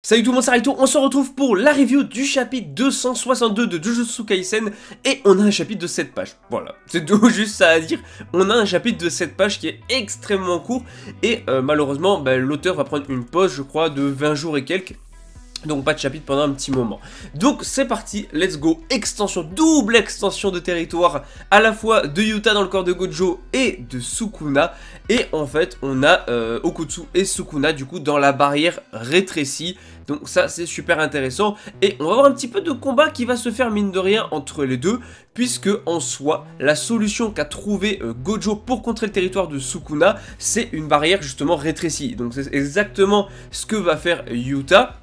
Salut tout le monde, c'est Raito, on se retrouve pour la review du chapitre 262 de Jujutsu Kaisen et on a un chapitre de 7 pages, voilà, c'est tout juste ça à dire, on a un chapitre de 7 pages qui est extrêmement court et malheureusement l'auteur va prendre une pause je crois de 20 jours et quelques. Donc pas de chapitre pendant un petit moment. Donc c'est parti, let's go. Extension, double extension de territoire, à la fois de Yuta dans le corps de Gojo et de Sukuna. Et en fait on a Okutsu et Sukuna du coup dans la barrière rétrécie. Donc ça c'est super intéressant. Et on va avoir un petit peu de combat qui va se faire mine de rien entre les deux. Puisque en soi la solution qu'a trouvé Gojo pour contrer le territoire de Sukuna, c'est une barrière justement rétrécie. Donc c'est exactement ce que va faire Yuta.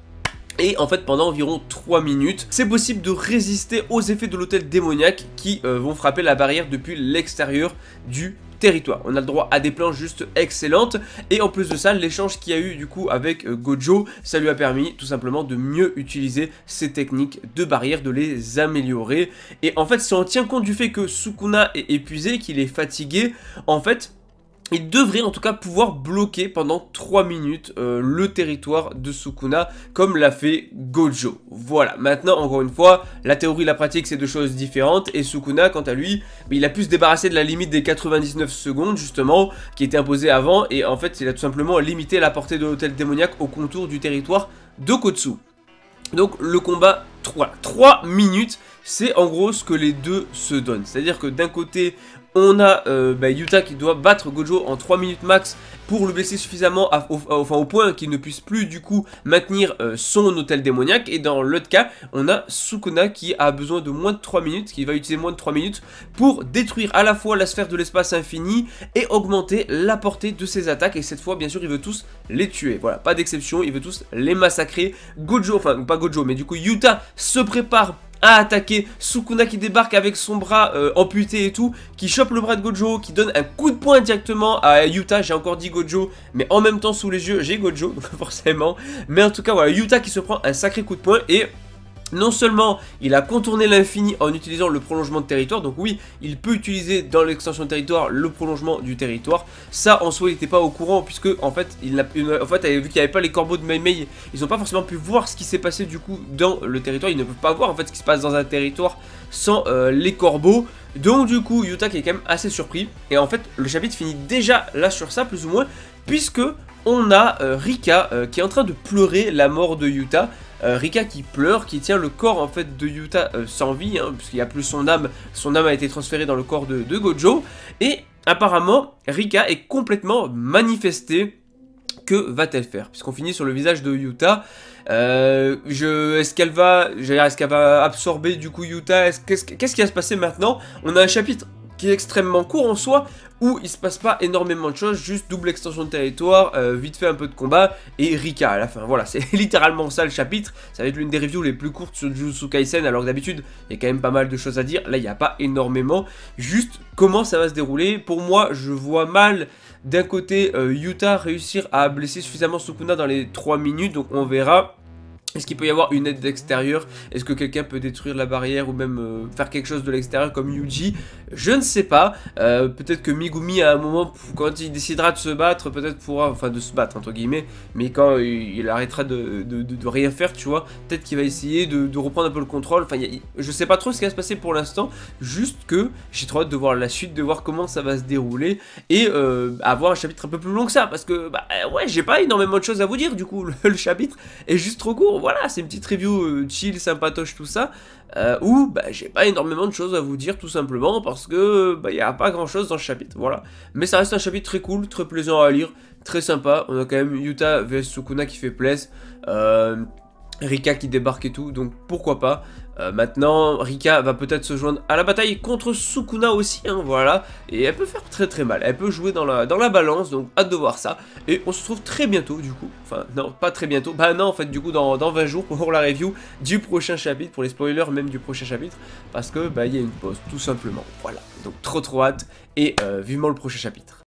Et en fait pendant environ 3 minutes, c'est possible de résister aux effets de l'hôtel démoniaque qui vont frapper la barrière depuis l'extérieur du territoire. On a le droit à des planches juste excellentes et en plus de ça l'échange qu'il y a eu du coup avec Gojo, ça lui a permis tout simplement de mieux utiliser ses techniques de barrière, de les améliorer. Et en fait si on tient compte du fait que Sukuna est épuisé, qu'il est fatigué, en fait il devrait en tout cas pouvoir bloquer pendant 3 minutes le territoire de Sukuna comme l'a fait Gojo. Voilà, maintenant encore une fois, la théorie et la pratique c'est deux choses différentes et Sukuna quant à lui, il a pu se débarrasser de la limite des 99 secondes justement qui était imposée avant et en fait il a tout simplement limité la portée de l'hôtel démoniaque au contour du territoire d'Okotsu. Donc le combat, voilà, 3 minutes, c'est en gros ce que les deux se donnent. C'est-à-dire que d'un côté, on a Yuta qui doit battre Gojo en 3 minutes max pour le blesser suffisamment au point qu'il ne puisse plus du coup maintenir son hôtel démoniaque. Et dans l'autre cas, on a Sukuna qui a besoin de moins de 3 minutes, qui va utiliser moins de 3 minutes pour détruire à la fois la sphère de l'espace infini et augmenter la portée de ses attaques. Et cette fois, bien sûr, il veut tous les tuer. Voilà, pas d'exception, il veut tous les massacrer. Gojo, enfin pas Gojo, mais du coup Yuta se prépare à attaquer Sukuna qui débarque avec son bras amputé et tout, qui chope le bras de Gojo, qui donne un coup de poing directement à Yuta. J'ai encore dit Gojo, mais en même temps sous les yeux j'ai Gojo, donc forcément. Mais en tout cas voilà, Yuta qui se prend un sacré coup de poing et non seulement il a contourné l'infini en utilisant le prolongement de territoire, donc oui, il peut utiliser dans l'extension de territoire le prolongement du territoire. Ça en soi il n'était pas au courant puisque en fait, vu qu'il n'y avait pas les corbeaux de Mei Mei, ils n'ont pas forcément pu voir ce qui s'est passé du coup dans le territoire. Ils ne peuvent pas voir en fait ce qui se passe dans un territoire sans les corbeaux. Donc du coup Yuta qui est quand même assez surpris. Et en fait le chapitre finit déjà là sur ça plus ou moins, puisque on a Rika qui est en train de pleurer la mort de Yuta. Rika qui pleure, qui tient le corps en fait de Yuta sans vie, hein, puisqu'il n'y a plus son âme a été transférée dans le corps de Gojo, et apparemment Rika est complètement manifestée. Que va-t-elle faire? Puisqu'on finit sur le visage de Yuta, est-ce qu'elle va absorber du coup Yuta? Qu'est-ce qui va se passer maintenant? On a un chapitre qui est extrêmement court en soi, où il se passe pas énormément de choses, juste double extension de territoire, vite fait un peu de combat, et Rika à la fin. Voilà, c'est littéralement ça le chapitre. Ça va être l'une des reviews les plus courtes sur Jujutsu Kaisen, alors que d'habitude, il y a quand même pas mal de choses à dire. Là, il n'y a pas énormément. Juste comment ça va se dérouler. Pour moi, je vois mal d'un côté Yuta réussir à blesser suffisamment Sukuna dans les 3 minutes, donc on verra. Est-ce qu'il peut y avoir une aide d'extérieur? Est-ce que quelqu'un peut détruire la barrière ou même faire quelque chose de l'extérieur comme Yuji? Je ne sais pas. Peut-être que Megumi à un moment, quand il décidera de se battre, peut-être pourra, enfin de se battre entre guillemets, mais quand il arrêtera de rien faire, tu vois, peut-être qu'il va essayer de reprendre un peu le contrôle. Enfin, je sais pas trop ce qui va se passer pour l'instant, juste que j'ai trop hâte de voir la suite, de voir comment ça va se dérouler et avoir un chapitre un peu plus long que ça, parce que bah ouais, j'ai pas énormément de choses à vous dire, du coup le chapitre est juste trop court. Voilà, c'est une petite review chill, sympatoche, tout ça, où bah, j'ai pas énormément de choses à vous dire tout simplement parce que bah, y a pas grand chose dans le chapitre, voilà. Mais ça reste un chapitre très cool, très plaisant à lire, très sympa. On a quand même Yuta vs Sukuna qui fait plaisir, Rika qui débarque et tout, donc pourquoi pas. Maintenant, Rika va peut-être se joindre à la bataille contre Sukuna aussi, hein, voilà. Et elle peut faire très très mal, elle peut jouer dans la balance, donc hâte de voir ça. Et on se retrouve très bientôt du coup, enfin non, pas très bientôt, bah non en fait du coup dans 20 jours pour la review du prochain chapitre, pour les spoilers même du prochain chapitre, parce que bah il y a une pause tout simplement, voilà. Donc trop hâte, et vivement le prochain chapitre.